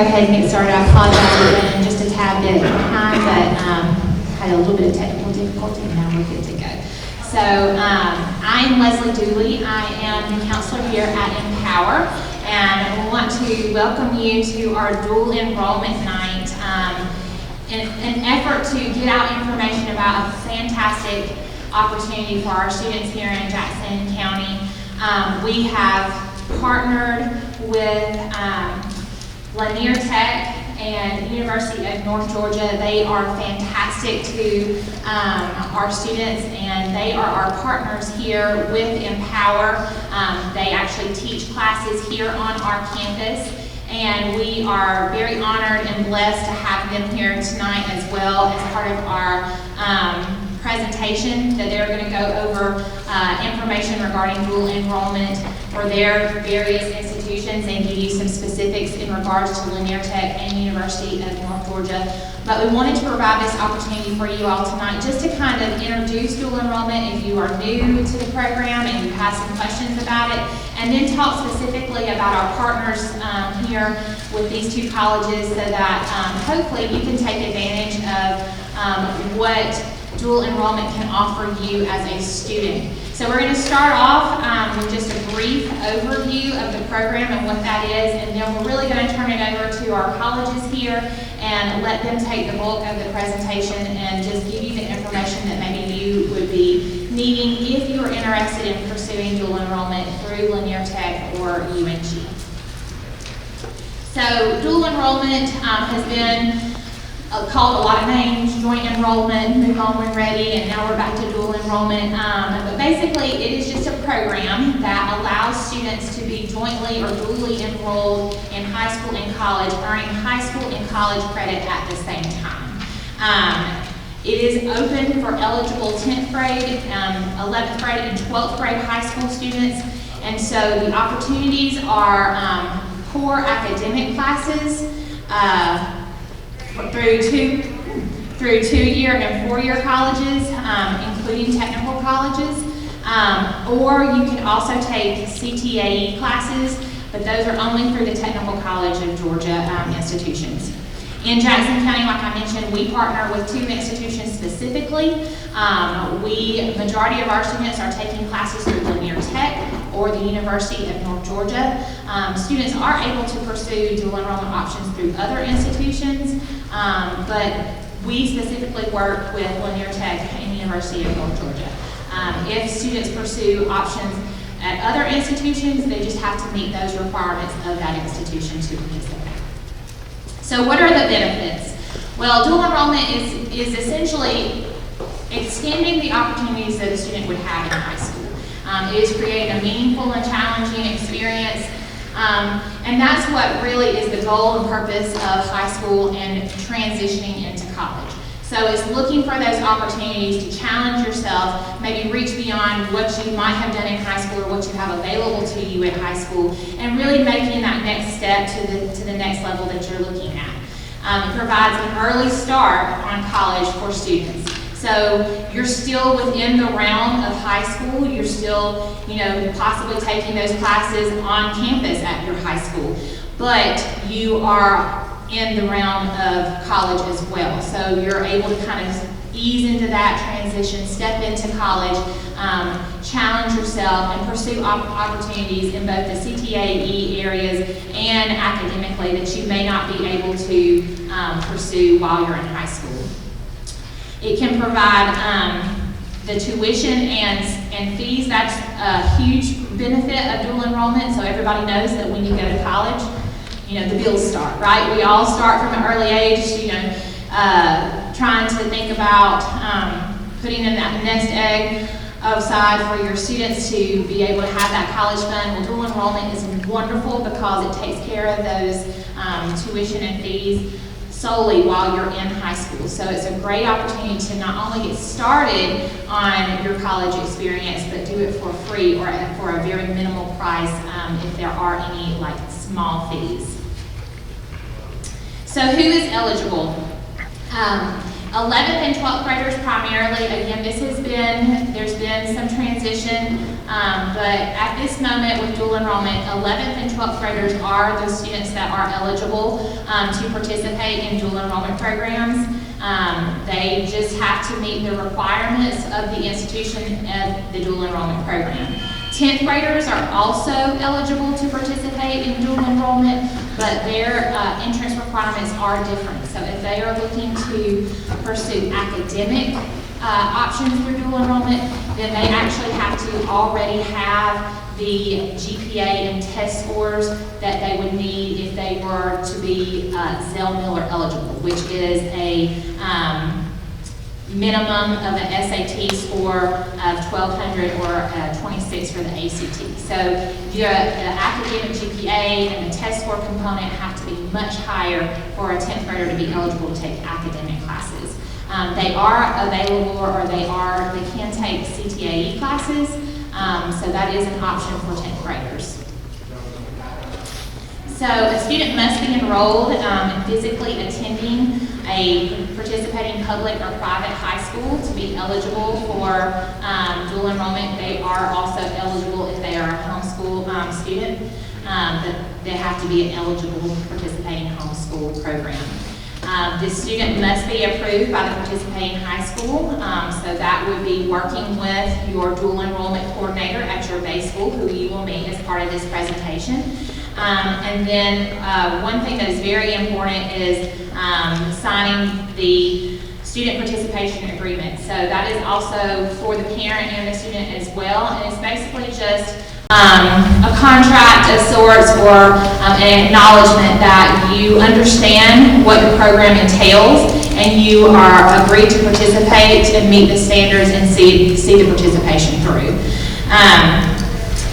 ahead and get started. I apologize for being just a tad bit behind, but had a little bit of technical difficulty, and now we're good to go. So I am Leslie Dooley. I am the counselor here at Empower, and I want to welcome you to our dual enrollment night. In an effort to get out information about a fantastic opportunity for our students here in Jackson County. We have partnered with Lanier Tech and University of North Georgia. They are fantastic to our students, and they are our partners here with Empower. They actually teach classes here on our campus, and we are very honored and blessed to have them here tonight as well as part of our presentation that they're going to go over information regarding dual enrollment for their various institutions and give you some specifics in regards to Lanier Tech and University of North Georgia. But we wanted to provide this opportunity for you all tonight just to kind of introduce dual enrollment if you are new to the program and you have some questions about it, and then talk specifically about our partners here with these two colleges so that hopefully you can take advantage of what dual enrollment can offer you as a student. So we're going to start off with just a brief overview of the program and what that is, and then we're really going to turn it over to our colleges here and let them take the bulk of the presentation and just give you the information that maybe you would be needing if you are interested in pursuing dual enrollment through Lanier Tech or UNG. So dual enrollment has been called a lot of names: joint enrollment, move on when ready, and now we're back to dual enrollment. But basically, it is just a program that allows students to be jointly or dually enrolled in high school and college, earning high school and college credit at the same time. It is open for eligible 10th grade, 11th grade, and 12th grade high school students. And so the opportunities are core academic classes, through 2-year and 4-year colleges, including technical colleges, or you can also take CTAE classes, but those are only through the Technical College of Georgia institutions. In Jackson County, like I mentioned, we partner with 2 institutions specifically. Majority of our students are taking classes through Lanier Tech or the University of North Georgia. Students are able to pursue dual enrollment options through other institutions, but we specifically work with Lanier Tech and University of North Georgia. If students pursue options at other institutions, they just have to meet those requirements of that institution to participate. So what are the benefits? Well, dual enrollment is essentially extending the opportunities that a student would have in high school. It is creating a meaningful and challenging experience, and that's what really is the goal and purpose of high school and transitioning into college. So it's looking for those opportunities to challenge yourself, maybe reach beyond what you might have done in high school or what you have available to you in high school, and really making that next step to the next level that you're looking at. It provides an early start on college for students. So you're still within the realm of high school. You're still, possibly taking those classes on campus at your high school, but you are in the realm of college as well. So you're able to kind of ease into that transition, step into college, challenge yourself, and pursue opportunities in both the CTAE areas and academically that you may not be able to pursue while you're in high school. It can provide the tuition and fees. That's a huge benefit of dual enrollment. So everybody knows that when you go to college, the bills start, right? We all start from an early age, trying to think about putting in that nest egg aside for your students to be able to have that college fund. Well, dual enrollment is wonderful because it takes care of those tuition and fees solely while you're in high school. So it's a great opportunity to not only get started on your college experience, but do it for free or for a very minimal price if there are any small fees. So who is eligible? 11th and 12th graders primarily. Again, there's been been some transition, but at this moment with dual enrollment, 11th and 12th graders are the students that are eligible to participate in dual enrollment programs. They just have to meet the requirements of the institution of the dual enrollment program. 10th graders are also eligible to participate in dual enrollment, but their entrance requirements are different. So if they are looking to pursue academic options through dual enrollment, then they actually have to already have the GPA and test scores that they would need if they were to be Zell Miller eligible, which is a minimum of an SAT score of 1200 or 26 for the ACT. So the academic GPA and the test score component have to be much higher for a 10th grader to be eligible to take academic classes. They are available, or they can take CTAE classes, so that is an option for 10th graders. So a student must be enrolled and physically attending a participating public or private high school to be eligible for dual enrollment. They are also eligible if they are a homeschool student, but they have to be an eligible participating homeschool program. The student must be approved by the participating high school, so that would be working with your dual enrollment coordinator at your base school, who you will meet as part of this presentation. And then one thing that is very important is signing the student participation agreement. So that is also for the parent and the student as well, and it's basically just a contract of sorts, or an acknowledgement that you understand what the program entails and you are agreed to participate and meet the standards and see the participation through.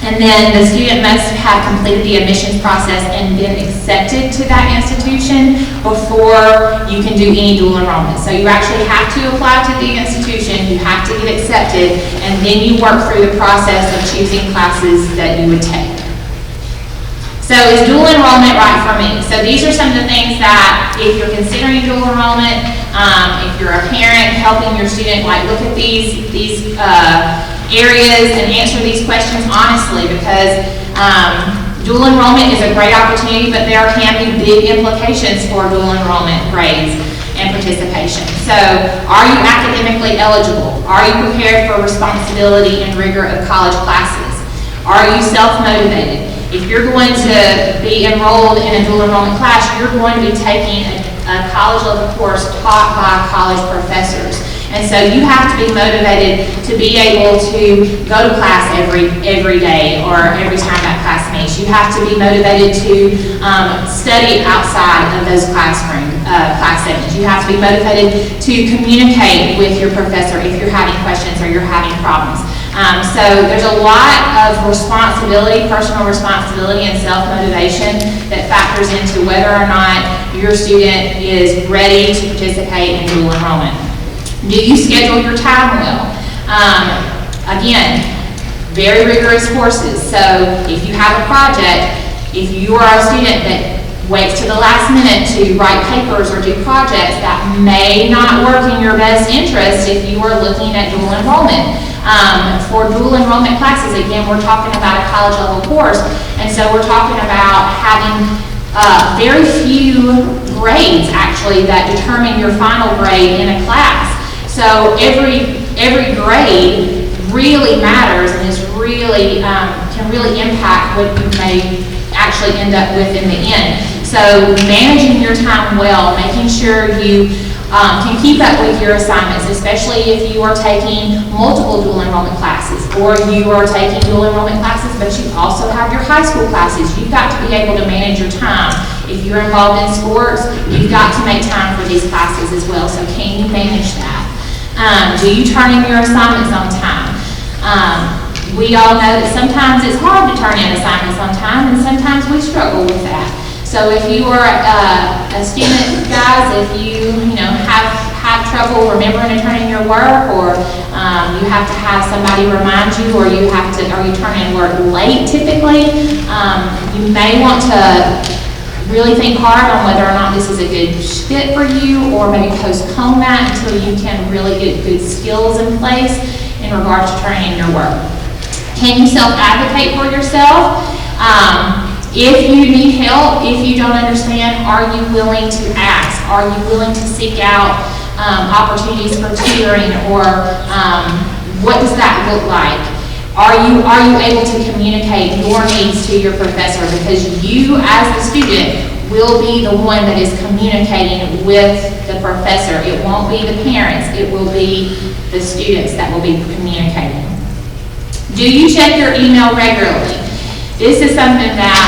And then the student must have completed the admissions process and been accepted to that institution before you can do any dual enrollment. So you actually have to apply to the institution, you have to get accepted, and then you work through the process of choosing classes that you would take. So is dual enrollment right for me? So these are some of the things that, if you're considering dual enrollment, if you're a parent helping your student, like, look at these areas and answer these questions honestly, because dual enrollment is a great opportunity, but there can be big implications for dual enrollment grades and participation. So, are you academically eligible? Are you prepared for responsibility and rigor of college classes? Are you self-motivated? If you're going to be enrolled in a dual enrollment class, you're going to be taking a college level course taught by college professors. And so you have to be motivated to be able to go to class every day or every time that class meets. You have to be motivated to study outside of those class settings. You have to be motivated to communicate with your professor if you're having questions or you're having problems. So there's a lot of responsibility, personal responsibility and self-motivation that factors into whether or not your student is ready to participate in dual enrollment. Do you schedule your time well? Again, very rigorous courses. So if you have a project, if you are a student that waits to the last minute to write papers or do projects, that may not work in your best interest if you are looking at dual enrollment. For dual enrollment classes, again, we're talking about a college level course, and so we're talking about having very few grades actually that determine your final grade in a class. So every grade really matters and is really can really impact what you may actually end up with in the end. So managing your time well, making sure you can keep up with your assignments, especially if you are taking multiple dual enrollment classes, or you are taking dual enrollment classes but you also have your high school classes. You've got to be able to manage your time. If you're involved in sports, you've got to make time for these classes as well. So can you manage that? Do you turn in your assignments on time? We all know that sometimes it's hard to turn in assignments on time, and sometimes we struggle with that. So if you are a student, guys, if you have trouble remembering to turn in your work, or you have to have somebody remind you, or you turn in work late typically, you may want to really think hard on whether or not this is a good fit for you, or maybe postpone that until you can really get good skills in place in regards to turning in your work. Can you self-advocate for yourself? If you need help, if you don't understand, are you willing to ask? Are you willing to seek out opportunities for tutoring, or what does that look like? Are you able to communicate your needs to your professor? Because you, as the student, will be the one that is communicating with the professor. It won't be the parents, it will be the students that will be communicating. Do you check your email regularly? This is something that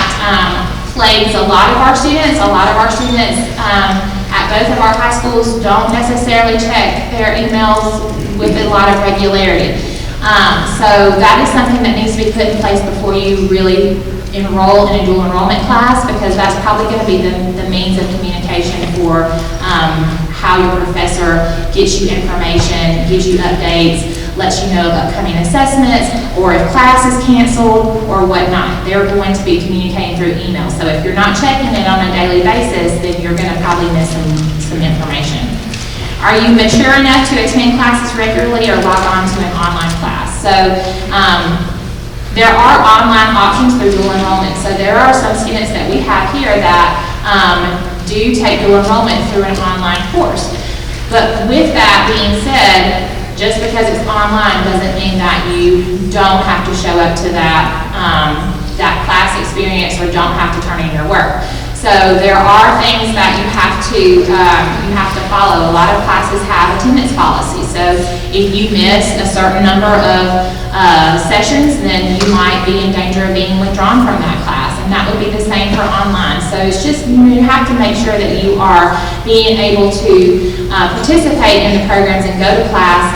plagues a lot of our students. A lot of our students at both of our high schools don't necessarily check their emails with a lot of regularity. So that is something that needs to be put in place before you really enroll in a dual enrollment class, because that's probably going to be the means of communication for how your professor gets you information, gives you updates, lets you know of upcoming assessments, or if class is canceled or whatnot. They're going to be communicating through email. So if you're not checking it on a daily basis, then you're going to probably miss some information. Are you mature enough to attend classes regularly or log on to an online class? So there are online options for dual enrollment. So there are some students that we have here that do take dual enrollment through an online course. But with that being said, just because it's online doesn't mean that you don't have to show up to that class experience or don't have to turn in your work. So there are things that you have to follow. A lot of classes have attendance policies. So if you miss a certain number of sessions, then you might be in danger of being withdrawn from that class. And that would be the same for online. So it's just, you have to make sure that you are being able to participate in the programs and go to class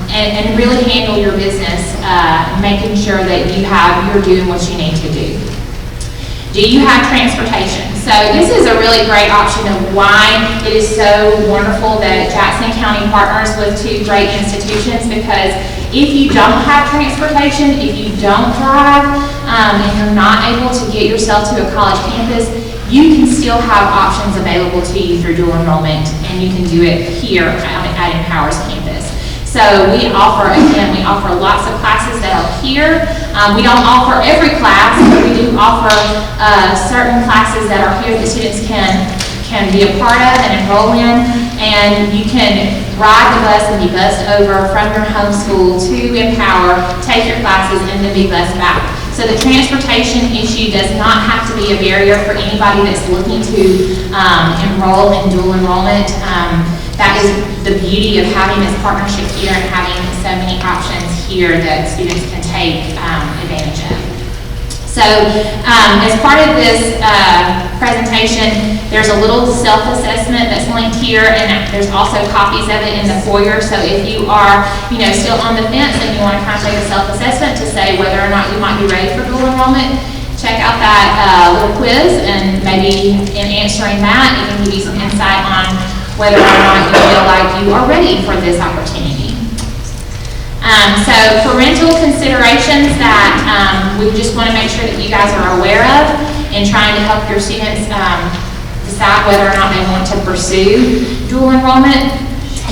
and really handle your business, making sure that you're doing what you need to do. Do you have transportation? So this is a really great option of why it is so wonderful that Jackson County partners with two great institutions, because if you don't have transportation, if you don't drive, and you're not able to get yourself to a college campus, you can still have options available to you through dual enrollment, and you can do it here at Empower's campus. So we offer lots of classes that are here. We don't offer every class, but we do offer certain classes that are here that students can be a part of and enroll in. And you can ride the bus and be bused over from your home school to Empower, take your classes, and then be bused back. So the transportation issue does not have to be a barrier for anybody that's looking to enroll in dual enrollment. That is the beauty of having this partnership here and having so many options here that students can take advantage of. So as part of this presentation, there's a little self-assessment that's linked here, and there's also copies of it in the foyer. So if you are still on the fence and you want to kind of take a self-assessment to say whether or not you might be ready for dual enrollment, check out that little quiz, and maybe in answering that, it can give you some insight on whether or not you feel like you are ready for this opportunity. So parental considerations that we just want to make sure that you guys are aware of in trying to help your students decide whether or not they want to pursue dual enrollment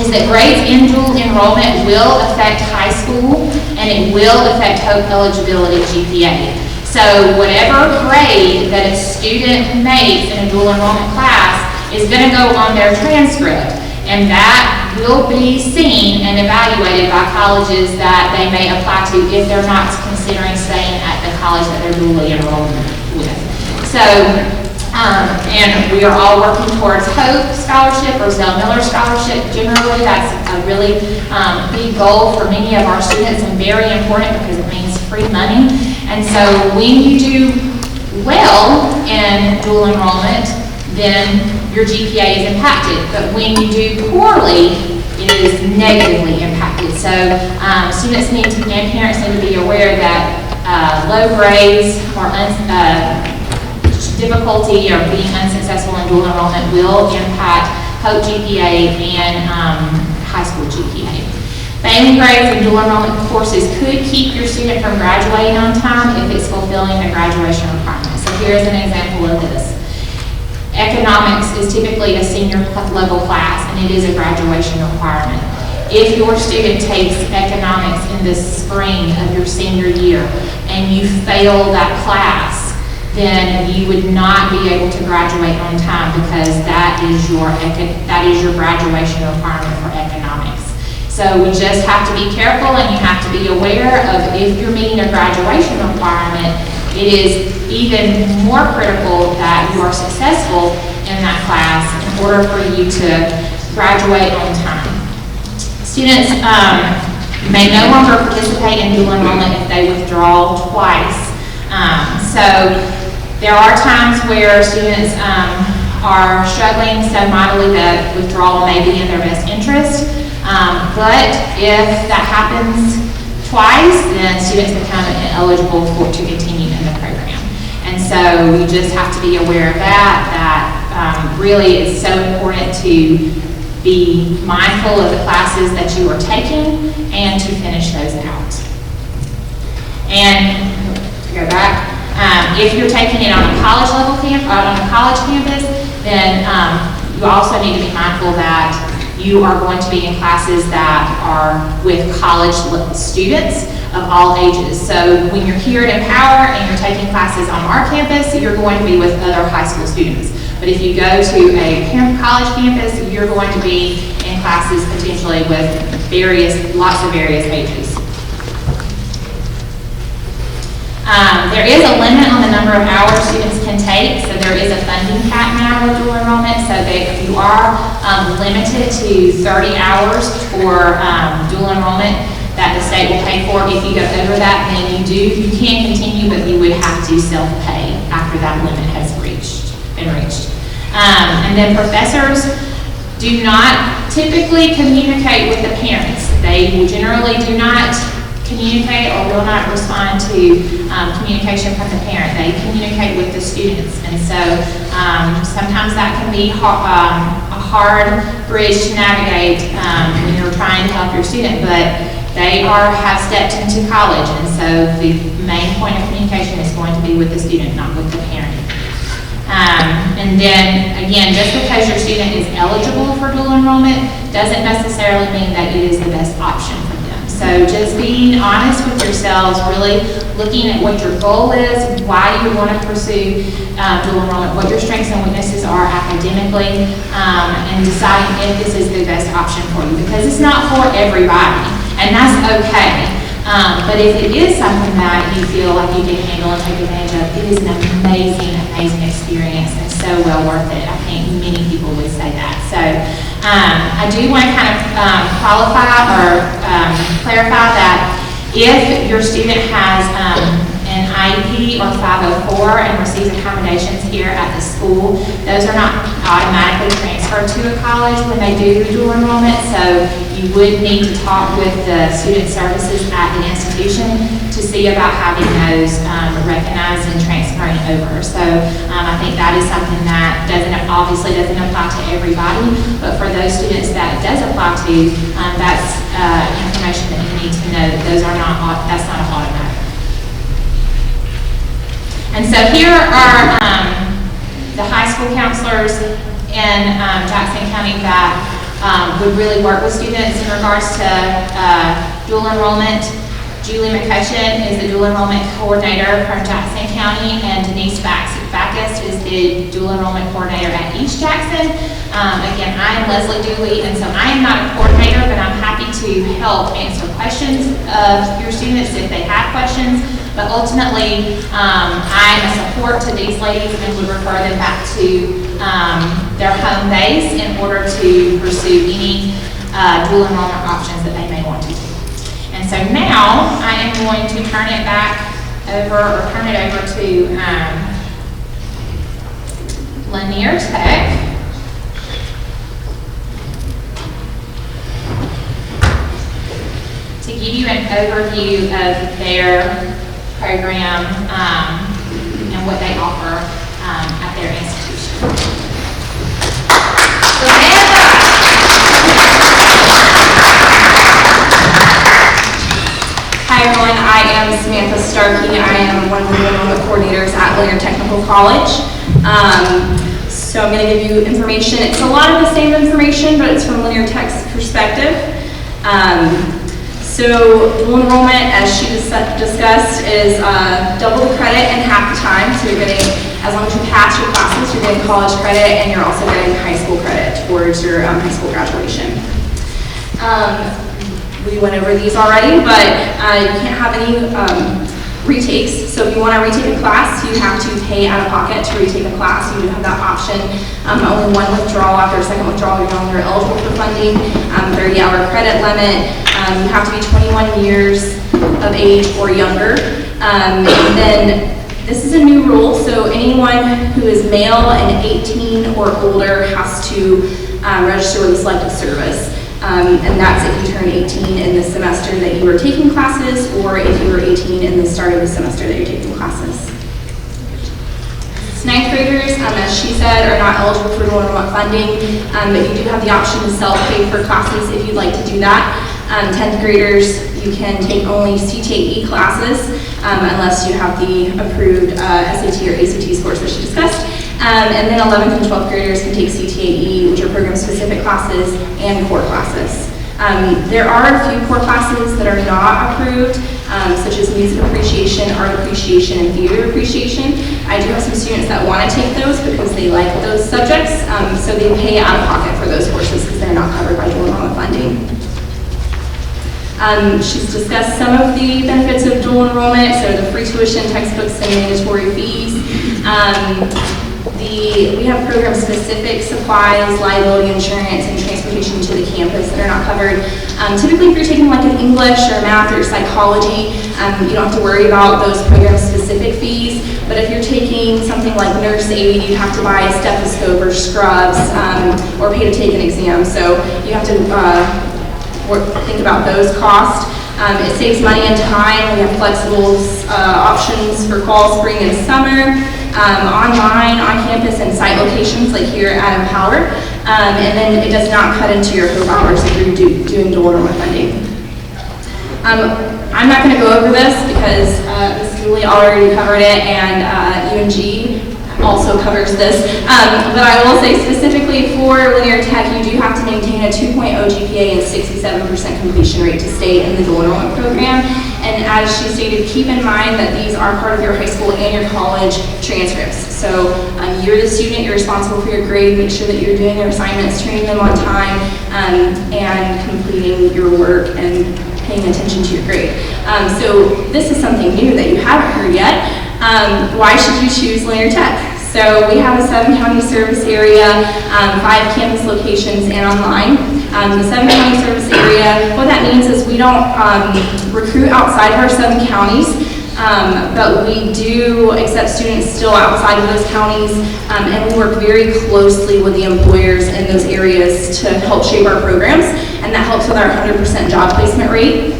is that grades in dual enrollment will affect high school, and it will affect Hope eligibility GPA. So whatever grade that a student makes in a dual enrollment class is going to go on their transcript, and that will be seen and evaluated by colleges that they may apply to if they're not considering staying at the college that they're dually enrolled with. So, and we are all working towards Hope Scholarship or Zell Miller Scholarship. Generally, that's a really big goal for many of our students and very important because it means free money. And so when you do well in dual enrollment, then your GPA is impacted. But when you do poorly, it is negatively impacted. So students and parents need to be aware that low grades or difficulty or being unsuccessful in dual enrollment will impact Hope GPA and high school GPA. Failing grades in dual enrollment courses could keep your student from graduating on time if it's fulfilling the graduation requirements. So here's an example of this. Economics is typically a senior level class, and it is a graduation requirement. if your student takes economics in the spring of your senior year and you fail that class, then you would not be able to graduate on time, because that is your graduation requirement for economics. So we just have to be careful, and you have to be aware of, if you're meeting a graduation requirement, it is even more critical that you are successful in that class in order for you to graduate on time. Students may no longer participate in dual enrollment if they withdraw twice. So there are times where students are struggling so mightily that withdrawal may be in their best interest. But if that happens twice, then students become eligible to continue in the program. And so you just have to be aware of that really is so important to be mindful of the classes that you are taking and to finish those out. And to go back, if you're taking it on a college level campus, then you also need to be mindful that you are going to be in classes that are with college students of all ages. So when you're here at Empower and you're taking classes on our campus, you're going to be with other high school students. But if you go to a college campus, you're going to be in classes potentially with lots of various ages. There is a limit on the number of hours students can take, so there is a funding cap now with dual enrollment, so that you are limited to 30 hours for dual enrollment that the state will pay for. If you go over that, then you can continue, but you would have to self-pay after that limit has been reached. And then professors do not typically communicate with the parents. They generally do not communicate or will not respond to communication from the parent. They communicate with the students, and so sometimes that can be a hard bridge to navigate when you're trying to help your student, but they have stepped into college, and so the main point of communication is going to be with the student, not with the parent. And then, again, just because your student is eligible for dual enrollment doesn't necessarily mean that it is the best option for them. So just being honest with yourselves, really looking at what your goal is, why you want to pursue dual enrollment, what your strengths and weaknesses are academically, and deciding if this is the best option for you, because it's not for everybody, and that's okay. But if it is something that you feel like you can handle and take advantage of, it is an amazing, amazing experience and so well worth it. I think many people would say that. So I do want to kind of qualify or clarify that if your student has an IEP or 504 and receives accommodations here at the school, those are not automatically transferred to a college when they do dual enrollment, so you would need to talk with the student services at the institution to see about having those recognized and transferring over. So I think that is something that obviously doesn't apply to everybody, but for those students that it does apply to, that's information that you need to know that that's not automatic. And so here are the high school counselors in Jackson County that would really work with students in regards to dual enrollment. Julie McCutcheon is the dual enrollment coordinator from Jackson County, and Denise Backus is the dual enrollment coordinator at East Jackson. Again, I am Leslie Dooley, and so I am not a coordinator, but I'm happy to help answer questions of your students if they have questions. But ultimately, I'm a support to these ladies and would refer them back to their home base in order to pursue any dual enrollment options that they may want to do. And so now I am going to turn it over to Lanier Tech. To give you an overview of their program and what they offer at their institution. Hi everyone, I am Samantha Starkey. I am one of the enrollment coordinators at Lanier Technical College. So I'm going to give you information. It's a lot of the same information, but it's from Lanier Tech's perspective. So dual enrollment, as she discussed, is double the credit and half the time. So you're getting, as long as you pass your classes, you're getting college credit, and you're also getting high school credit towards your high school graduation. We went over these already, but you can't have any retakes. So if you want to retake a class, you have to pay out of pocket to retake a class. You do have that option. Only one withdrawal. After a second withdrawal, you're no longer eligible for funding. 30-hour credit limit. You have to be 21 years of age or younger. And then this is a new rule. So anyone who is male and 18 or older has to register with a selective service. And that's if you turn 18 in the semester that you are taking classes, or if you were 18 in the start of the semester that you're taking classes. Ninth graders, as she said, are not eligible for dual enrollment funding, but you do have the option to self-pay for classes if you'd like to do that. 10th graders, you can take only CTAE classes unless you have the approved SAT or ACT scores that she discussed. And then 11th and 12th graders can take CTAE, which are program-specific classes, and core classes. There are a few core classes that are not approved, such as music appreciation, art appreciation, and theater appreciation. I do have some students that want to take those because they like those subjects, so they pay out of pocket for those courses because they're not covered by dual enrollment funding. She's discussed some of the benefits of dual enrollment, so the free tuition, textbooks, and mandatory fees. We have program-specific supplies, liability insurance, and transportation to the campus that are not covered. Typically, if you're taking like an English or math or psychology, you don't have to worry about those program-specific fees. But if you're taking something like nurse aid, you have to buy a stethoscope or scrubs, or pay to take an exam. So you have to think about those costs. It saves money and time. We have flexible options for fall, spring, and summer. Online, on campus, and site locations like here at Empower. And then it does not cut into your hope hours if you're doing dual enrollment funding. I'm not going to go over this because Ms. Julie already covered it, and UNG also covers this. But I will say specifically for linear tech, you do have to maintain a 2.0 GPA and 67% completion rate to stay in the dual enrollment program. And as she stated, keep in mind that these are part of your high school and your college transcripts. So you're the student, you're responsible for your grade, make sure that you're doing your assignments, training them on time, and completing your work and paying attention to your grade. So this is something new that you haven't heard yet. Why should you choose linear tech? So we have a 7-county service area, 5 campus locations, and online. The 7-county service area, what that means is we don't recruit outside of our 7 counties, but we do accept students still outside of those counties, and we work very closely with the employers in those areas to help shape our programs, and that helps with our 100% job placement rate.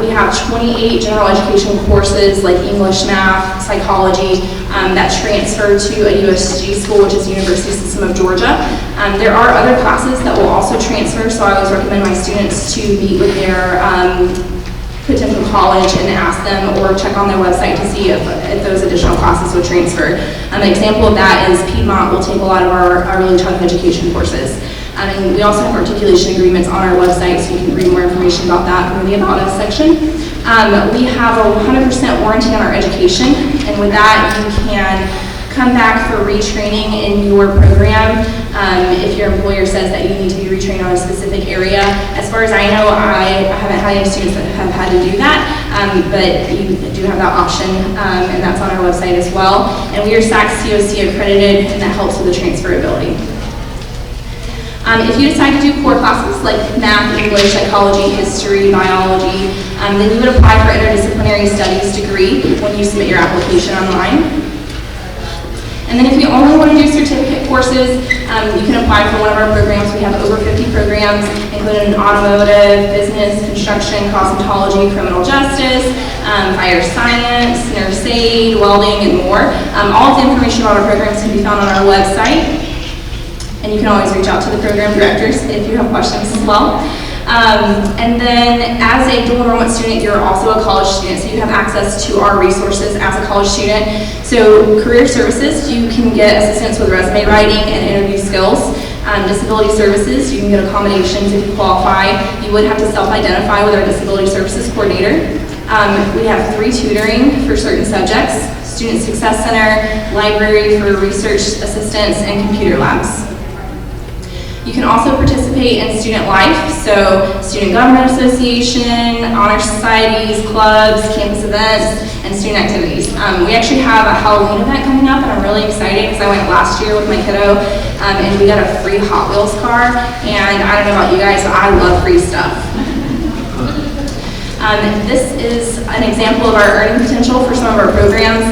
We have 28 general education courses like English, math, psychology that transfer to a USG school, which is University System of Georgia. There are other classes that will also transfer, so I always recommend my students to meet with their potential college and ask them or check on their website to see if those additional classes would transfer. An example of that is Piedmont will take a lot of our early childhood education courses. And we also have articulation agreements on our website, so you can read more information about that in the About Us section. We have a 100% warranty on our education, and with that, you can come back for retraining in your program if your employer says that you need to be retrained on a specific area. As far as I know, I haven't had any students that have had to do that, but you do have that option, and that's on our website as well. And we are SAC COC accredited, and that helps with the transferability. If you decide to do core classes like math, English, psychology, history, biology, then you would apply for interdisciplinary studies degree when you submit your application online. And then if you only want to do certificate courses, you can apply for one of our programs. We have over 50 programs, including automotive, business, construction, cosmetology, criminal justice, fire science, nurse aid, welding, and more. All of the information about our programs can be found on our website. And you can always reach out to the program directors if you have questions as well. And then as a dual enrollment student, you're also a college student, so you have access to our resources as a college student. So career services, you can get assistance with resume writing and interview skills. Disability services, you can get accommodations if you qualify. You would have to self-identify with our disability services coordinator. We have 3 tutoring for certain subjects, Student Success Center, library for research assistants, and computer labs. You can also participate in student life, so Student Government Association, honor societies, clubs, campus events, and student activities. We actually have a Halloween event coming up, and I'm really excited because I went last year with my kiddo, and we got a free Hot Wheels car, and I don't know about you guys, but I love free stuff. This is an example of our earning potential for some of our programs.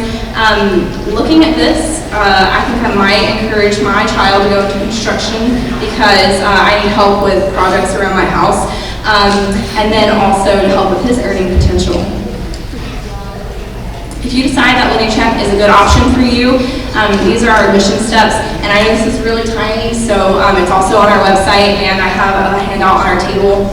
Looking at this, I think I might encourage my child to go into construction because I need help with projects around my house, and then also to help with his earning potential. If you decide that Linear Tech is a good option for you, these are our admission steps, and I know this is really tiny, so it's also on our website, and I have a handout on our table.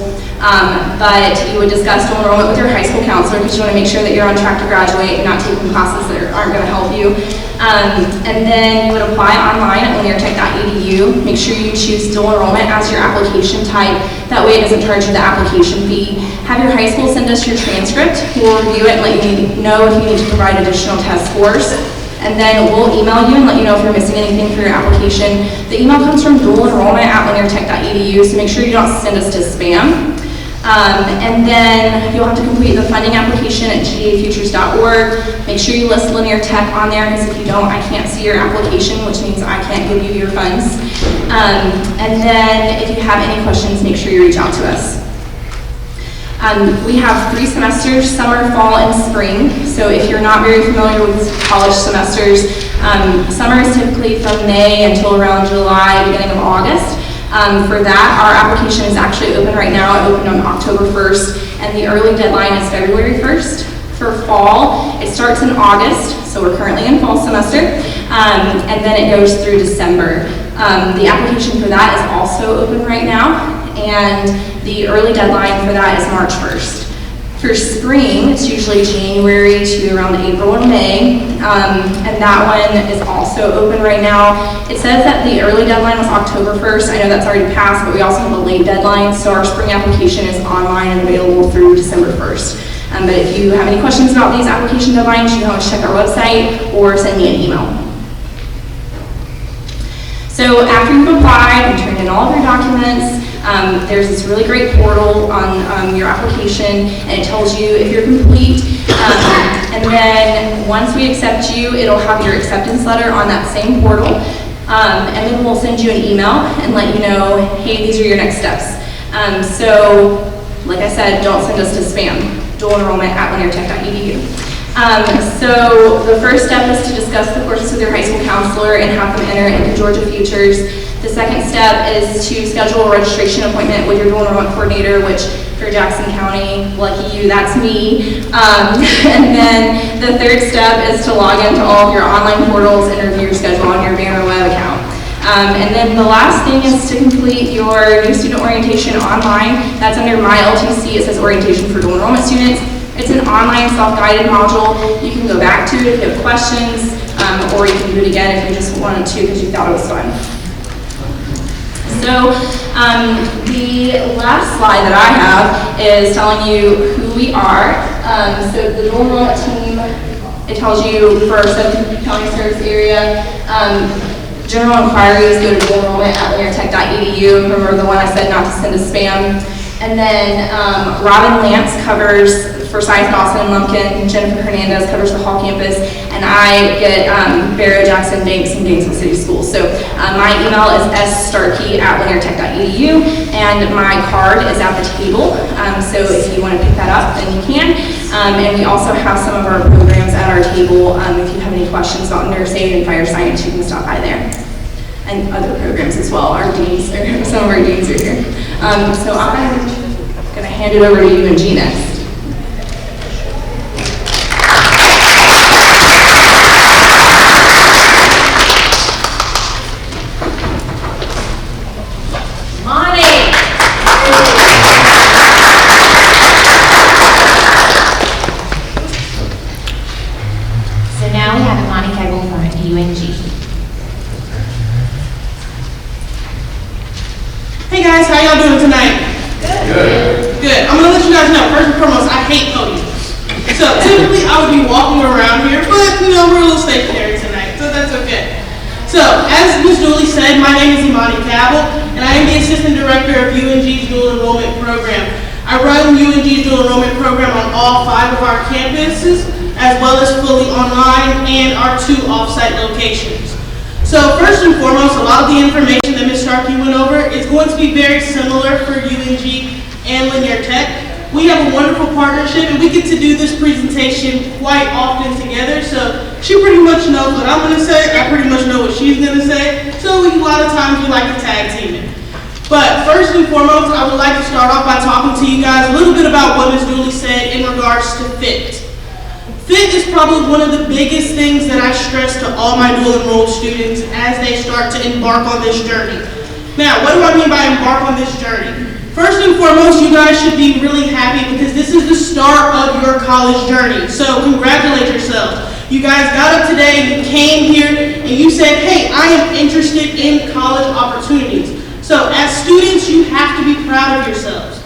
But you would discuss dual enrollment with your high school counselor because you want to make sure that you're on track to graduate and not taking classes that aren't going to help you. And then you would apply online at lineartech.edu. Make sure you choose dual enrollment as your application type. That way it doesn't charge you the application fee. Have your high school send us your transcript. We'll review it and let you know if you need to provide additional test scores. And then we'll email you and let you know if you're missing anything for your application. The email comes from dualenrollment@lineartech.edu, so make sure you don't send us to spam. And then you'll have to complete the funding application at gafutures.org. Make sure you list Linear Tech on there because if you don't, I can't see your application, which means I can't give you your funds. And then if you have any questions, make sure you reach out to us. We have 3 semesters, summer, fall, and spring. So if you're not very familiar with college semesters, summer is typically from May until around July, beginning of August. For that, our application is actually open right now. It opened on October 1st, and the early deadline is February 1st. For fall, it starts in August, so we're currently in fall semester, and then it goes through December. The application for that is also open right now, and the early deadline for that is March 1st. For spring, it's usually January to around April and May, and that one is also open right now. It says that the early deadline was October 1st. I know that's already passed, but we also have a late deadline, so our spring application is online and available through December 1st. But if you have any questions about these application deadlines, you can always check our website or send me an email. So after you've applied and turned in all of your documents, there's this really great portal on your application, and it tells you if you're complete. And then once we accept you, it'll have your acceptance letter on that same portal. And then we'll send you an email and let you know, hey, these are your next steps. So, like I said, don't send us to spam. dualenrollment@lineartech.edu. So the first step is to discuss the courses with your high school counselor and have them enter into Georgia Futures. The second step is to schedule a registration appointment with your dual enrollment coordinator, which for Jackson County, lucky you, that's me. And then the third step is to log into all of your online portals and review your schedule on your Banner web account. And then the last thing is to complete your new student orientation online. That's under My LTC. It says orientation for dual enrollment students. It's an online self-guided module. You can go back to it if you have questions, or you can do it again if you just wanted to because you thought it was fun. So the last slide that I have is telling you who we are. So the dual enrollment team, it tells you for our sub-county service area. General inquiries, go to dualenrollment@lineartech.edu. Remember the one I said not to send to spam. And then Robin Lance covers Forsyth, Dawson, and Lumpkin. Jennifer Hernandez covers the Hall campus. And I get Barrow, Jackson, Banks, and Gainesville City Schools. So my email is sstarkey@lineartech.edu, and my card is at the table. So if you want to pick that up, then you can. And we also have some of our programs at our table. If you have any questions about nurse aid and fire science, you can stop by there. And other programs as well. Our deans, some of our deans are here. So I'm going to hand it over to you and G next. So, as Ms. Dooley said, my name is Imani Cabell, and I am the Assistant Director of UNG's Dual Enrollment Program. I run UNG's Dual Enrollment Program on all 5 of our campuses, as well as fully online and our 2 off-site locations. So, first and foremost, a lot of the information that Ms. Starkey went over is going to be very similar for UNG and Linear Tech. We have a wonderful partnership, and we get to do this presentation quite often together, so she pretty much knows what I'm going to say, I pretty much know what she's going to say, so a lot of times we like to tag team it. But first and foremost, I would like to start off by talking to you guys a little bit about what Ms. Dooley said in regards to FIT. FIT is probably one of the biggest things that I stress to all my dual enrolled students as they start to embark on this journey. Now, what do I mean by embark on this journey? First and foremost, you guys should be really happy because this is the start of your college journey. So congratulate yourselves. You guys got up today, you came here, and you said, hey, I am interested in college opportunities. So as students, you have to be proud of yourselves.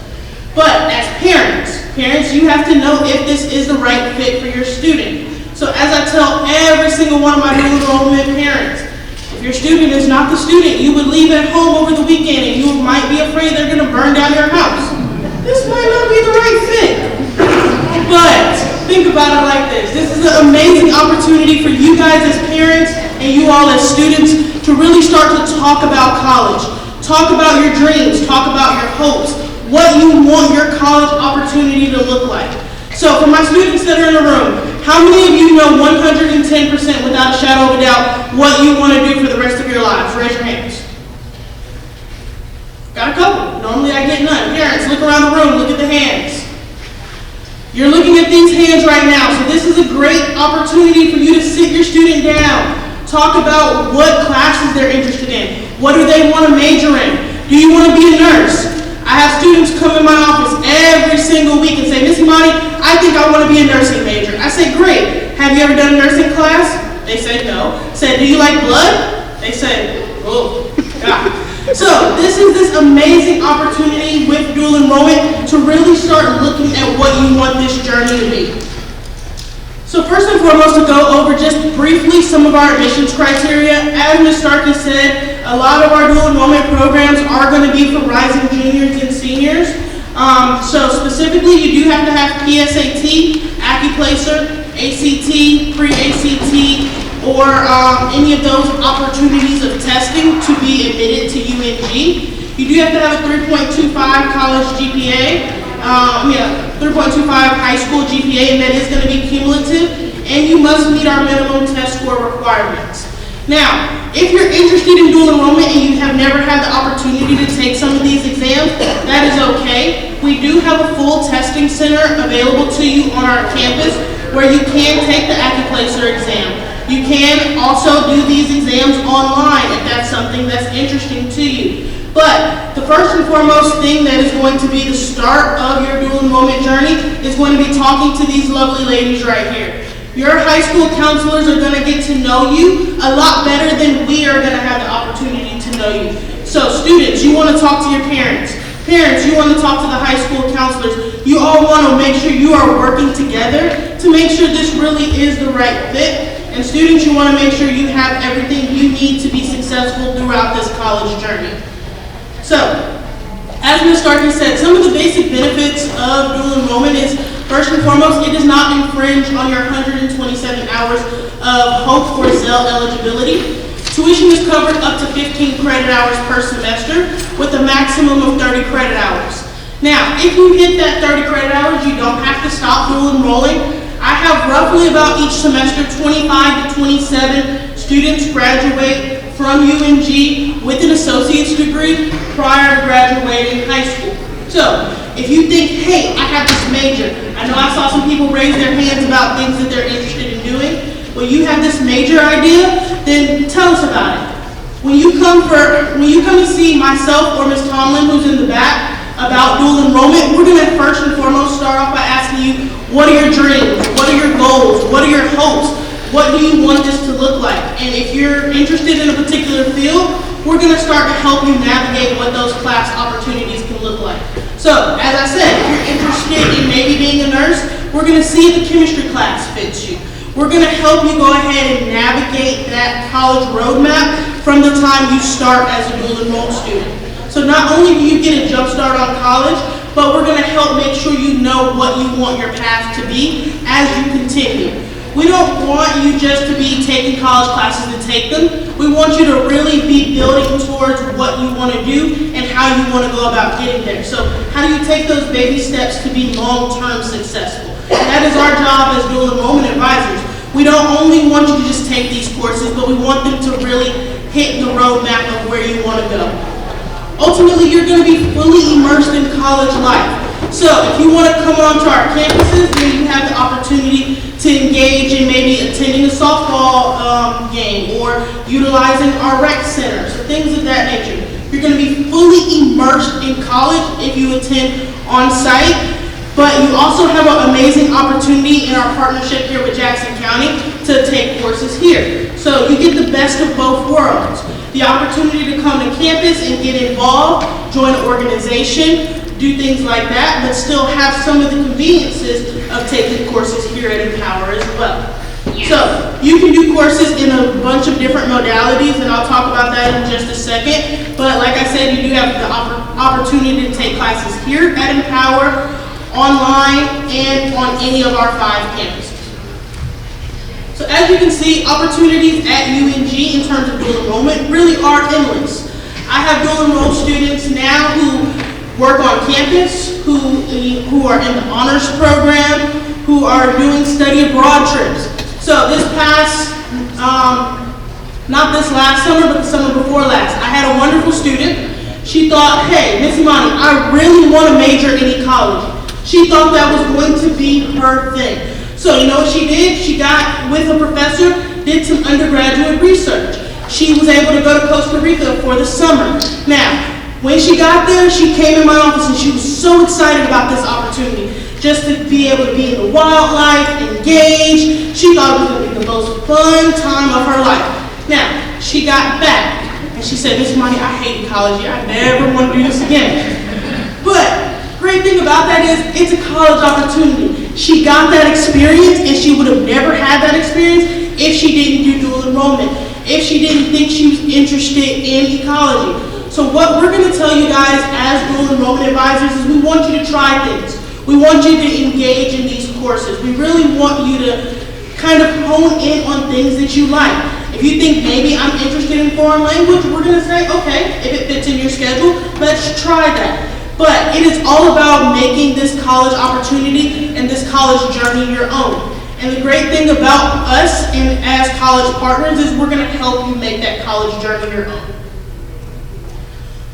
But as parents, you have to know if this is the right fit for your student. So as I tell every single one of my dual enrollment parents, if your student is not the student you would leave at home over the weekend and you might be afraid they're going to burn down your house, this might not be the right fit. But think about it like this. This is an amazing opportunity for you guys as parents and you all as students to really start to talk about college. Talk about your dreams. Talk about your hopes. What you want your college opportunity to look like. So for my students that are in the room, how many of you know 110% without a shadow of a doubt what you want to do for the rest of your lives? Raise your hands. Got a couple. Normally I get none. Parents, look around the room, look at the hands. You're looking at these hands right now, so this is a great opportunity for you to sit your student down. Talk about what classes they're interested in. What do they want to major in? Do you want to be a nurse? I have students come in my office every single week and say, Miss Imani, I think I want to be a nursing major. I say, great. Have you ever done a nursing class? They said no. I said, do you like blood? They said, oh, God. So this is this amazing opportunity with dual enrollment to really start looking at what you want this journey to be. So first and foremost, to go over just briefly some of our admissions criteria. As Ms. Starkey said, a lot of our dual enrollment programs are going to be for rising juniors and seniors. So specifically, you do have to have PSAT, AccuPlacer, ACT, pre-ACT, or any of those opportunities of testing to be admitted to UNG. You do have to have a 3.25 college GPA. 3.25 high school GPA, and that is going to be cumulative, and you must meet our minimum test score requirements. Now, if you're interested in dual enrollment and you have never had the opportunity to take some of these exams, that is okay. We do have a full testing center available to you on our campus where you can take the AccuPlacer exam. You can also do these exams online if that's something that's interesting to you. But the first and foremost thing that is going to be the start of your dual enrollment journey is going to be talking to these lovely ladies right here. Your high school counselors are going to get to know you a lot better than we are going to have the opportunity to know you. So students, you want to talk to your parents. Parents, you want to talk to the high school counselors. You all want to make sure you are working together to make sure this really is the right fit. And students, you want to make sure you have everything you need to be successful throughout this college journey. So, as Ms. Starkey said, some of the basic benefits of dual enrollment is, first and foremost, it does not infringe on your 127 hours of Hope or Zell eligibility. Tuition is covered up to 15 credit hours per semester with a maximum of 30 credit hours. Now, if you hit that 30 credit hours, you don't have to stop dual enrolling. I have roughly about each semester 25 to 27 students graduate from UNG with an associate's degree prior to graduating high school. So, if you think, hey, I have this major, I know I saw some people raise their hands about things that they're interested in doing. Well, you have this major idea, then tell us about it. When you come to see myself or Ms. Tomlin, who's in the back, about dual enrollment, we're going to first and foremost start off by asking you, what are your dreams? What are your goals? What are your hopes? What do you want this to look like? And if you're interested in a particular field, we're going to start to help you navigate what those class opportunities can look like. So, as I said, if you're interested in maybe being a nurse, we're going to see if the chemistry class fits you. We're going to help you go ahead and navigate that college roadmap from the time you start as a dual enrolled student. So not only do you get a jump start on college, but we're going to help make sure you know what you want your path to be as you continue. We don't want you just to be taking college classes to take them. We want you to really be building towards what you want to do and how you want to go about getting there. So how do you take those baby steps to be long-term successful? And that is our job as dual enrollment advisors. We don't only want you to just take these courses, but we want them to really hit the roadmap of where you want to go. Ultimately, you're going to be fully immersed in college life. So if you want to come onto our campuses, then you have the opportunity to engage in maybe attending a softball game or utilizing our rec centers, or things of that nature. You're going to be fully immersed in college if you attend on-site, but you also have an amazing opportunity in our partnership here with Jackson County to take courses here. So you get the best of both worlds. The opportunity to come to campus and get involved, join an organization, do things like that, but still have some of the conveniences of taking courses here at Empower as well. Yes. So you can do courses in a bunch of different modalities, and I'll talk about that in just a second. But like I said, you do have the opportunity to take classes here at Empower, online, and on any of our 5 campuses. So as you can see, opportunities at UNG in terms of dual enrollment really are endless. I have dual enrolled students now who work on campus, who are in the honors program, who are doing study abroad trips. So this past, not this last summer, but the summer before last, I had a wonderful student. She thought, hey, Miss Imani, I really want to major in ecology. She thought that was going to be her thing. So you know what she did? She got with a professor, did some undergraduate research. She was able to go to Costa Rica for the summer. Now, when she got there, she came in my office and she was so excited about this opportunity, just to be able to be in the wildlife, engage. She thought it was going to be the most fun time of her life. Now, she got back and she said, Miss Imani, I hate ecology. I never want to do this again. But great thing about that is it's a college opportunity. She got that experience, and she would have never had that experience if she didn't do dual enrollment, if she didn't think she was interested in ecology. So what we're going to tell you guys as dual enrollment advisors is we want you to try things. We want you to engage in these courses. We really want you to kind of hone in on things that you like. If you think maybe I'm interested in foreign language, we're going to say, okay, if it fits in your schedule, let's try that. But it is all about making this college opportunity and this college journey your own. And the great thing about us and as college partners is we're going to help you make that college journey your own.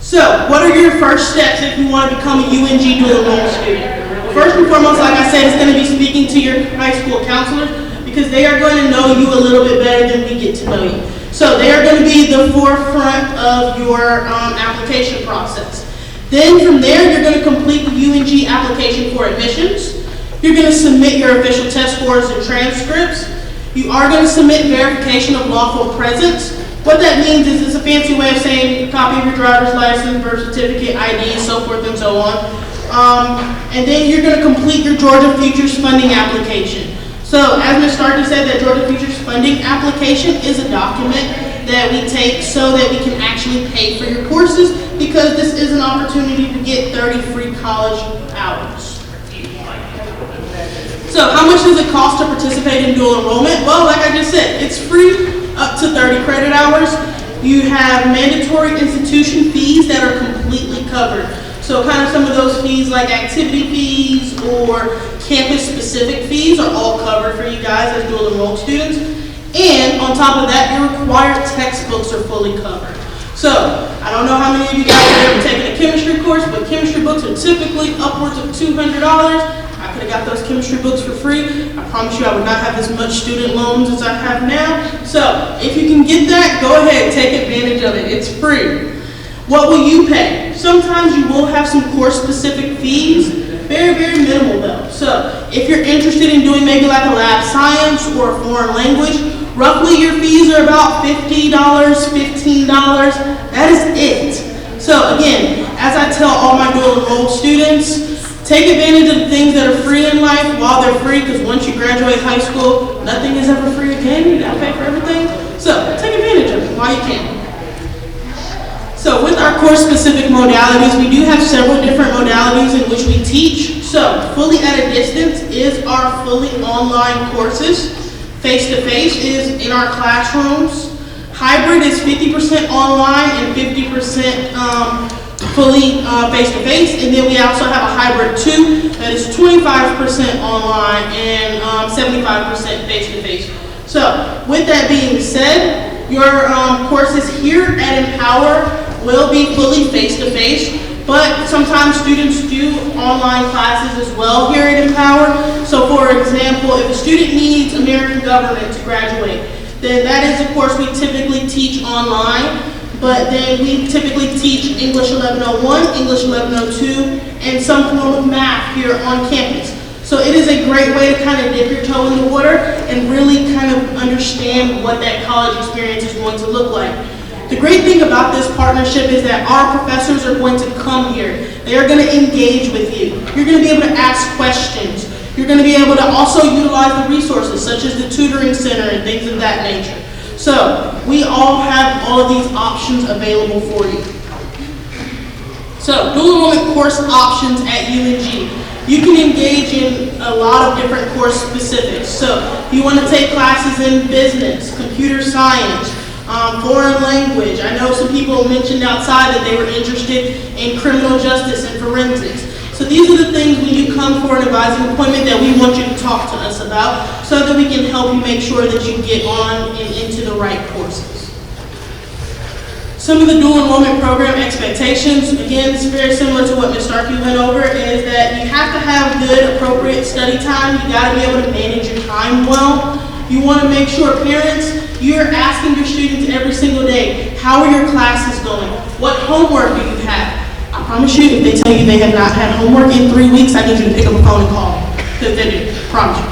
So, what are your first steps if you want to become a UNG dual enrollment student? First and foremost, like I said, it's going to be speaking to your high school counselors, because they are going to know you a little bit better than we get to know you. So they are going to be the forefront of your application process. Then from there, you're going to complete the UNG application for admissions. You're going to submit your official test scores and transcripts. You are going to submit verification of lawful presence. What that means is it's a fancy way of saying a copy of your driver's license, birth certificate, ID, so forth and so on. And then you're going to complete your Georgia Futures funding application. So as Ms. Starkey said, that Georgia Futures funding application is a document that we take so that we can actually pay for your courses, because this is an opportunity to get 30 free college hours. So how much does it cost to participate in dual enrollment? Well, like I just said, it's free up to 30 credit hours. You have mandatory institution fees that are completely covered. So kind of some of those fees like activity fees or campus-specific fees are all covered for you guys as dual enrolled students. And on top of that, your required textbooks are fully covered. So I don't know how many of you guys have ever taken a chemistry course, but chemistry books are typically upwards of $200. I could have got those chemistry books for free. I promise you I would not have as much student loans as I have now. So if you can get that, go ahead, take advantage of it. It's free. What will you pay? Sometimes you will have some course-specific fees, very, very minimal though. So if you're interested in doing maybe like a lab science or a foreign language, roughly your fees are about $50, $15. That is it. So again, as I tell all my dual enrolled students, take advantage of the things that are free in life while they're all free, because once you graduate high school, nothing is ever free again. You gotta pay for everything. So take advantage of it while you can. So with our course-specific modalities, we do have several different modalities in which we teach. So fully at a distance is our fully online courses. Face-to-face is in our classrooms. Hybrid is 50% online and 50% fully face-to-face. And then we also have a hybrid too that is 25% online and 75% face-to-face. So with that being said, your courses here at Empower will be fully face-to-face, but sometimes students do online classes as well here at Empower. So for example, if a student needs American government to graduate, then that is a course we typically teach online, but then we typically teach English 1101, English 1102, and some form of math here on campus. So it is a great way to kind of dip your toe in the water and really kind of understand what that college experience is going to look like. The great thing about this partnership is that our professors are going to come here. They are going to engage with you. You're going to be able to ask questions. You're going to be able to also utilize the resources such as the tutoring center and things of that nature. So we all have all of these options available for you. So dual enrollment course options at UNG. You can engage in a lot of different course specifics. So if you want to take classes in business, computer science, foreign language. I know some people mentioned outside that they were interested in criminal justice and forensics. So these are the things when you come for an advising appointment that we want you to talk to us about so that we can help you make sure that you get on and into the right courses. Some of the dual enrollment program expectations, again, it's very similar to what Ms. Starkey went over, is that you have to have good, appropriate study time. You got to be able to manage your time well. You want to make sure, parents, you're asking your students every single day, how are your classes going? What homework do you have? I promise you, if they tell you they have not had homework in 3 weeks, I need you to pick up a phone and call them, because they do, promise you.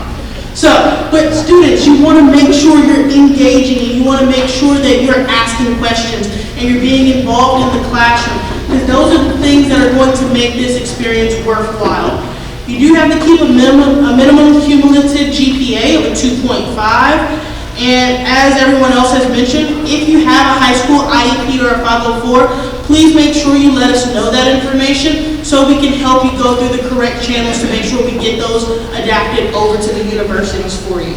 So, but students, you want to make sure you're engaging and you want to make sure that you're asking questions and you're being involved in the classroom, because those are the things that are going to make this experience worthwhile. You do have to keep a minimum cumulative GPA of a 2.5. And as everyone else has mentioned, if you have a high school IEP or a 504, please make sure you let us know that information so we can help you go through the correct channels to make sure we get those adapted over to the universities for you.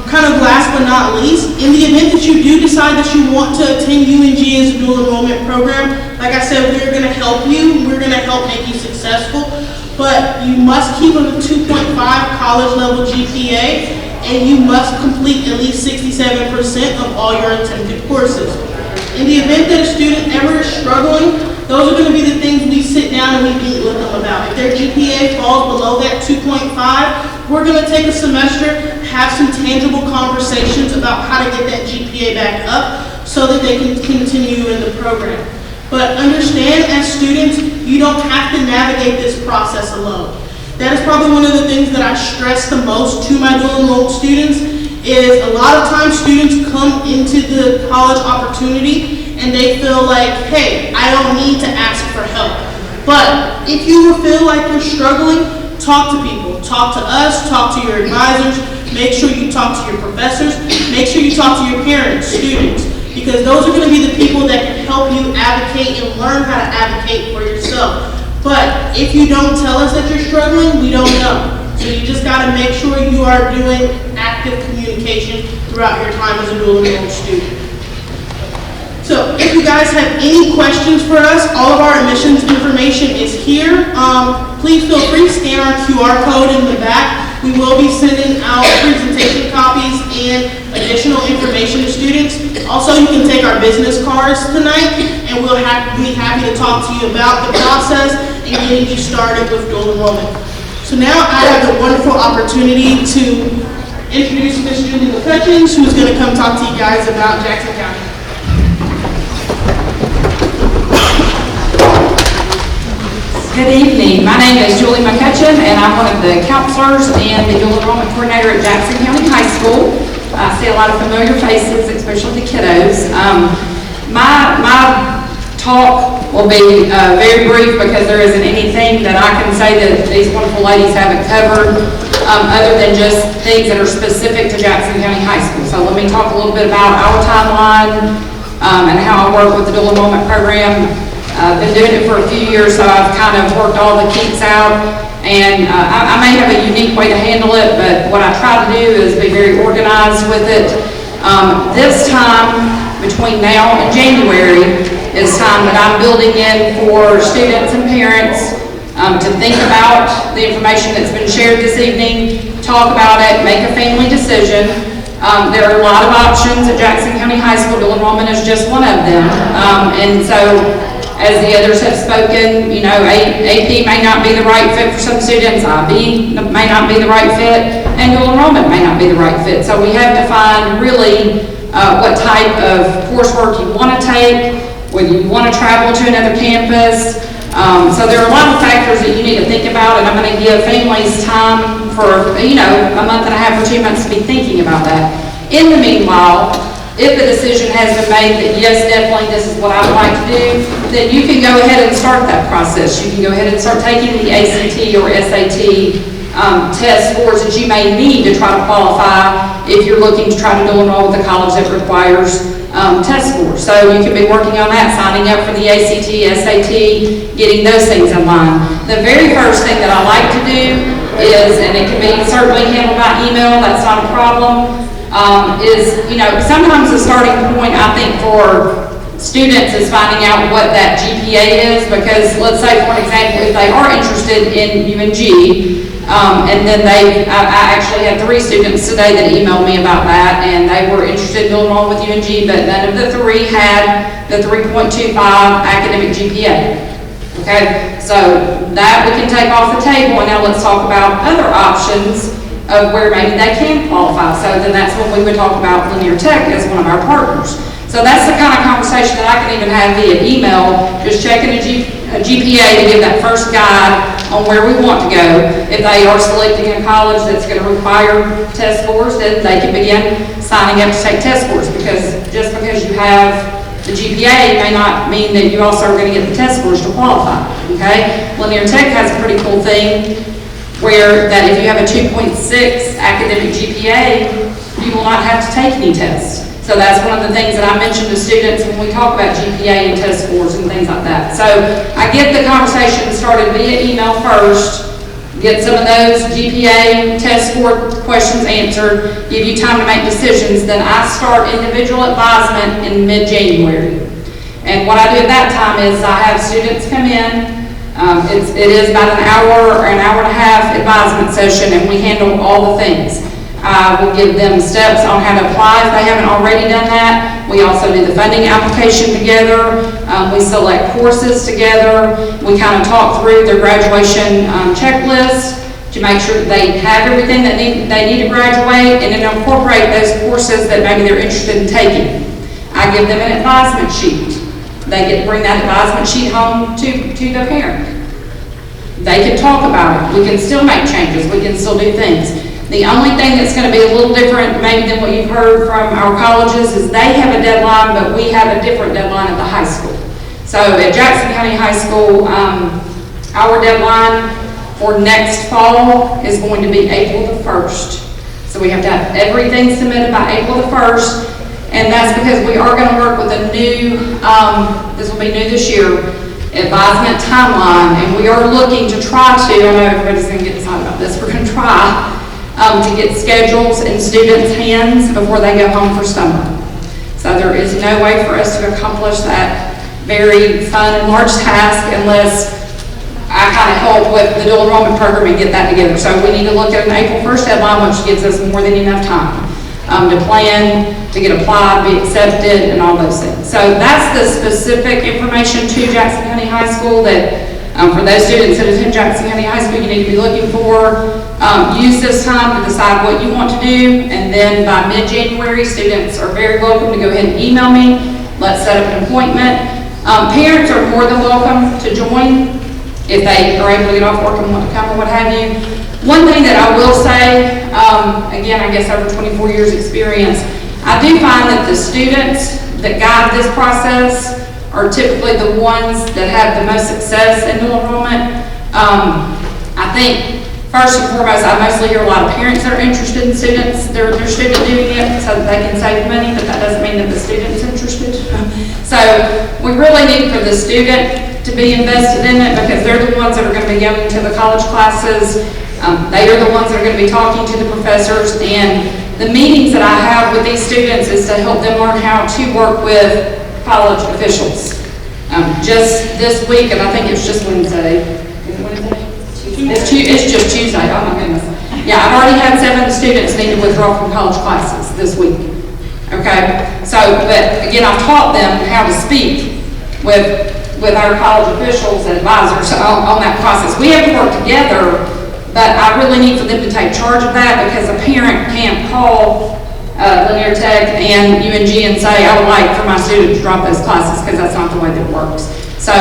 Kind of last but not least, in the event that you do decide that you want to attend UNG as a dual enrollment program, like I said, we're going to help you. We're going to help make you successful, but you must keep a 2.5 college level GPA. And you must complete at least 67% of all your attempted courses. In the event that a student ever is struggling, those are going to be the things we sit down and we meet with them about. If their GPA falls below that 2.5, we're going to take a semester, have some tangible conversations about how to get that GPA back up so that they can continue in the program. But understand, as students, you don't have to navigate this process alone. That is probably one of the things that I stress the most to my dual enrolled students is a lot of times students come into the college opportunity and they feel like, hey, I don't need to ask for help. But if you feel like you're struggling, talk to people. Talk to us, talk to your advisors, make sure you talk to your professors, make sure you talk to your parents, students, because those are going to be the people that can help you advocate and learn how to advocate for yourself. But if you don't tell us that you're struggling, we don't know. So you just got to make sure you are doing active communication throughout your time as a dual enrolled student. So if you guys have any questions for us, all of our admissions information is here. Please feel free to scan our QR code in the back. We will be sending out presentation copies and additional information to students. Also, you can take our business cards tonight, and we'll be happy to talk to you about the process and getting you started with dual enrollment. So now I have the wonderful opportunity to introduce Ms. Julie McCutcheon, who's going to come talk to you guys about Jackson County. Good evening. My name is Julie McCutcheon, and I'm one of the counselors and the dual enrollment coordinator at Jackson County High School. I see a lot of familiar faces, especially the kiddos. My talk will be very brief because there isn't anything that I can say that these wonderful ladies haven't covered other than just things that are specific to Jackson County High School. So let me talk a little bit about our timeline and how I work with the dual enrollment program. I've been doing it for a few years, so I've kind of worked all the kinks out. And I may have a unique way to handle it, but what I try to do is be very organized with it. This time, between now and January, is time that I'm building in for students and parents to think about the information that's been shared this evening, talk about it, make a family decision. There are a lot of options at Jackson County High School. Dual enrollment is just one of them. And so, as the others have spoken, you know, AP may not be the right fit for some students, IB may not be the right fit, and dual enrollment may not be the right fit. So we have to find really what type of coursework you want to take, whether you want to travel to another campus. So there are a lot of factors that you need to think about, and I'm going to give families time for, you know, a month and a half or 2 months to be thinking about that. In the meanwhile, if the decision has been made that yes, definitely this is what I would like to do, then you can go ahead and start that process. You can go ahead and start taking the ACT or SAT test scores that you may need to try to qualify if you're looking to try to dual enroll with a college that requires test scores. So you can be working on that, signing up for the ACT, SAT, getting those things in line. The very first thing that I like to do is, and it can be certainly handled by email, that's not a problem, is, you know, sometimes the starting point, I think, for students is finding out what that GPA is, because let's say, for example, if they are interested in UNG, and then I actually had 3 students today that emailed me about that, and they were interested in going on with UNG, but none of the 3 had the 3.25 academic GPA. Okay, so that we can take off the table, and now let's talk about other options of where maybe they can qualify. So then that's when we would talk about Linear Tech as one of our partners. So that's the kind of conversation that I can even have via email, just checking a GPA to give that first guide on where we want to go. If they are selecting a college that's going to require test scores, then they can begin signing up to take test scores, because just because you have the GPA may not mean that you also are going to get the test scores to qualify, okay? Linear Tech has a pretty cool thing where that if you have a 2.6 academic GPA, you will not have to take any tests. So that's one of the things that I mention to students when we talk about GPA and test scores and things like that. So I get the conversation started via email first, get some of those GPA test score questions answered, give you time to make decisions, then I start individual advisement in mid-January. And what I do at that time is I have students come in. It is about an hour or an hour and a half advisement session, and we handle all the things. I will give them steps on how to apply if they haven't already done that. We also do the funding application together. We select courses together. We kind of talk through their graduation checklist to make sure that they have everything that they need to graduate, and then incorporate those courses that maybe they're interested in taking. I give them an advisement sheet. They get to bring that advisement sheet home to the parent. They can talk about it. We can still make changes. We can still do things. The only thing that's going to be a little different maybe than what you've heard from our colleges is they have a deadline, but we have a different deadline at the high school. So at Jackson County High School, our deadline for next fall is going to be April the 1st. So we have to have everything submitted by April the 1st. And that's because we are going to work with a new, this will be new this year, advisement timeline. And we are looking to try to, I know everybody's going to get excited about this, we're going to try to get schedules in students' hands before they go home for summer. So there is no way for us to accomplish that very fun and large task unless I kind of help with the dual enrollment program and get that together. So we need to look at an April 1st deadline, which gives us more than enough time to plan, to get applied, be accepted, and all those things. So that's the specific information to Jackson County High School that for those students that attend Jackson County High School, you need to be looking for. Use this time to decide what you want to do, and then by mid-January, students are very welcome to go ahead and email me. Let's set up an appointment. Parents are more than welcome to join if they are able to get off work and want to come or what have you. One thing that I will say, again, I guess over 24 years experience, I do find that the students that guide this process are typically the ones that have the most success in dual enrollment. I think, first and foremost, I mostly hear a lot of parents that are interested in students, their student doing it so that they can save money, but that doesn't mean that the student's interested. So we really need for the student to be invested in it because they're the ones that are going to be going to the college classes. They are the ones that are going to be talking to the professors, and the meetings that I have with these students is to help them learn how to work with college officials. Just this week, and I think it's just Wednesday. Is it Wednesday? It's just Tuesday. Oh my goodness. Yeah, I've already had 7 students need to withdraw from college classes this week. Okay, so, but again, I've taught them how to speak with our college officials and advisors on that process. We have to work together, but I really need for them to take charge of that because a parent can't call Linear Tech and UNG and say, I would like for my student to drop those classes, because that's not the way that works. So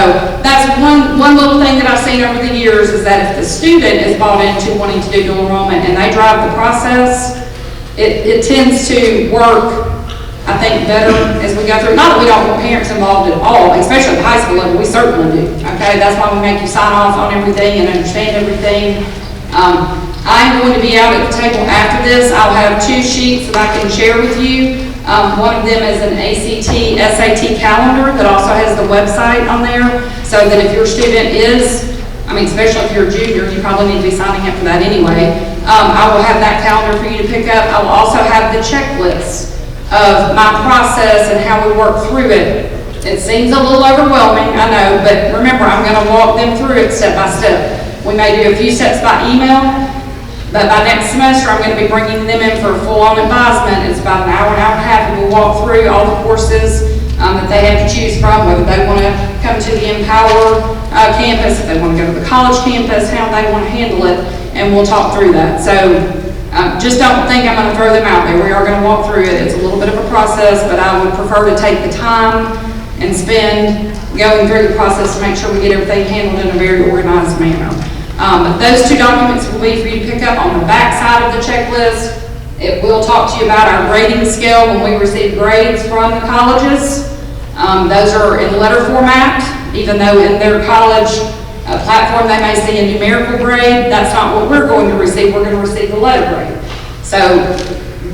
that's one little thing that I've seen over the years is that if the student is bought into wanting to do dual enrollment and they drive the process, it tends to work, I think, better as we go through. Not that we don't want parents involved at all, especially at the high school level, we certainly do. Okay, that's why we make you sign off on everything and understand everything. I'm going to be out at the table after this. I'll have 2 sheets that I can share with you. One of them is an ACT, SAT calendar that also has the website on there, so that if your student is, especially if you're a junior, you probably need to be signing up for that anyway. I will have that calendar for you to pick up. I will also have the checklist of my process and how we work through it. It seems a little overwhelming, I know, but remember, I'm going to walk them through it step by step. We may do a few steps by email, but by next semester, I'm going to be bringing them in for a full-on advisement. It's about an hour and a half, and we'll walk through all the courses that they have to choose from, whether they want to come to the Empower campus, if they want to go to the college campus, how they want to handle it, and we'll talk through that. So just don't think I'm going to throw them out there. We are going to walk through it. It's a little bit of a process, but I would prefer to take the time and spend going through the process to make sure we get everything handled in a very organized manner. Those 2 documents will be for you to pick up on the back side of the checklist. It will talk to you about our grading scale when we receive grades from the colleges. Those are in letter format, even though in their college platform they may see a numerical grade. That's not what we're going to receive. We're going to receive the letter grade. So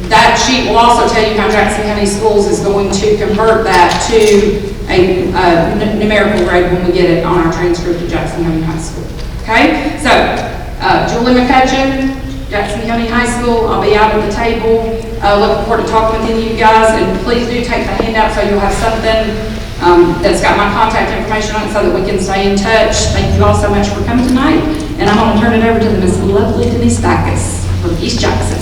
that sheet will also tell you how Jackson County Schools is going to convert that to a numerical grade when we get it on our transcript to Jackson County High School. Okay, so Julie McCutcheon, Jackson County High School, I'll be out at the table. Looking forward to talking with you guys, and please do take the handout so you'll have something that's got my contact information on it so that we can stay in touch. Thank you all so much for coming tonight, and I'm going to turn it over to the Miss Lovely Denise Backus from East Jackson.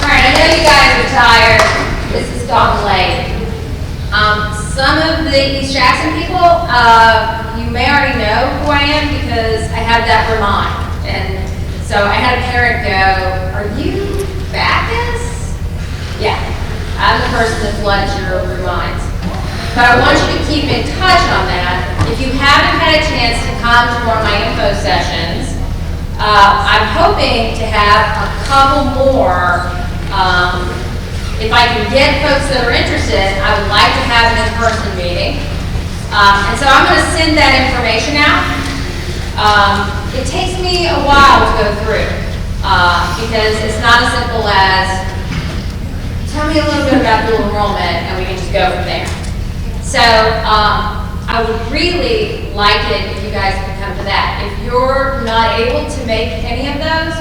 All right, I know you guys are tired. This is gotten late. Some of the East Jackson people, you may already know who I am because I have that remind. And so I had a parent go, are you Backus? Yeah, I'm the person that floods your reminds. But I want you to keep in touch on that. If you haven't had a chance to come to one of my info sessions, I'm hoping to have a couple more. If I can get folks that are interested, I would like to have an in-person meeting. And so I'm going to send that information out. It takes me a while to go through because it's not as simple as, tell me a little bit about dual enrollment and we can just go from there. So I would really like it if you guys could come to that. If you're not able to make any of those,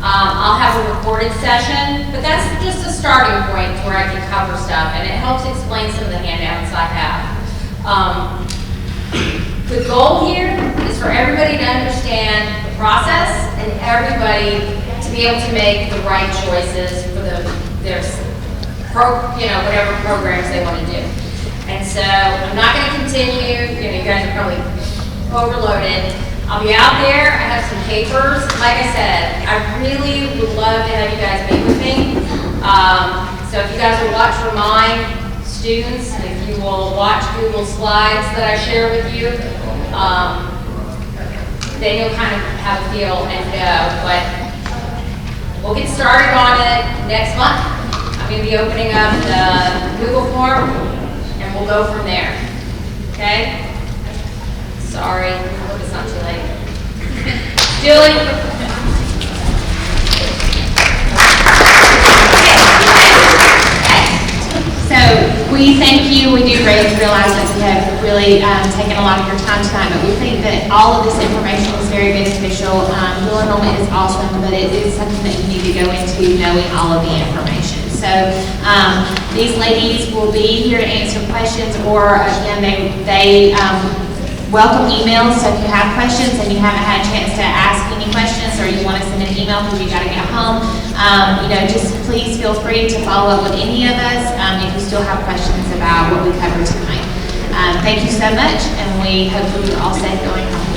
I'll have a recorded session, but that's just a starting point where I can cover stuff, and it helps explain some of the handouts I have. The goal here is for everybody to understand the process and everybody to be able to make the right choices for whatever programs they want to do. And so I'm not going to continue. You guys are probably overloaded. I'll be out there. I have some papers. Like I said, I really would love to have you guys meet with me. So if you guys will watch Remind students, and if you will watch Google Slides that I share with you, then you'll kind of have a feel and know. But we'll get started on it next month. going to be opening up the Google form, and we'll go from there. Okay? Sorry, I hope it's not too late. Julie? So we thank you. We do realize that we have really taken a lot of your time tonight, but we think that all of this information is very beneficial. Dual enrollment is awesome, but it is something that you need to go into knowing all of the information. So these ladies will be here to answer questions, or again, they welcome emails. So if you have questions and you haven't had a chance to ask any questions, or you want to send an email because you got to get home, just please feel free to follow up with any of us if you still have questions about what we covered tonight. Thank you so much, and we hope you're all safe going home.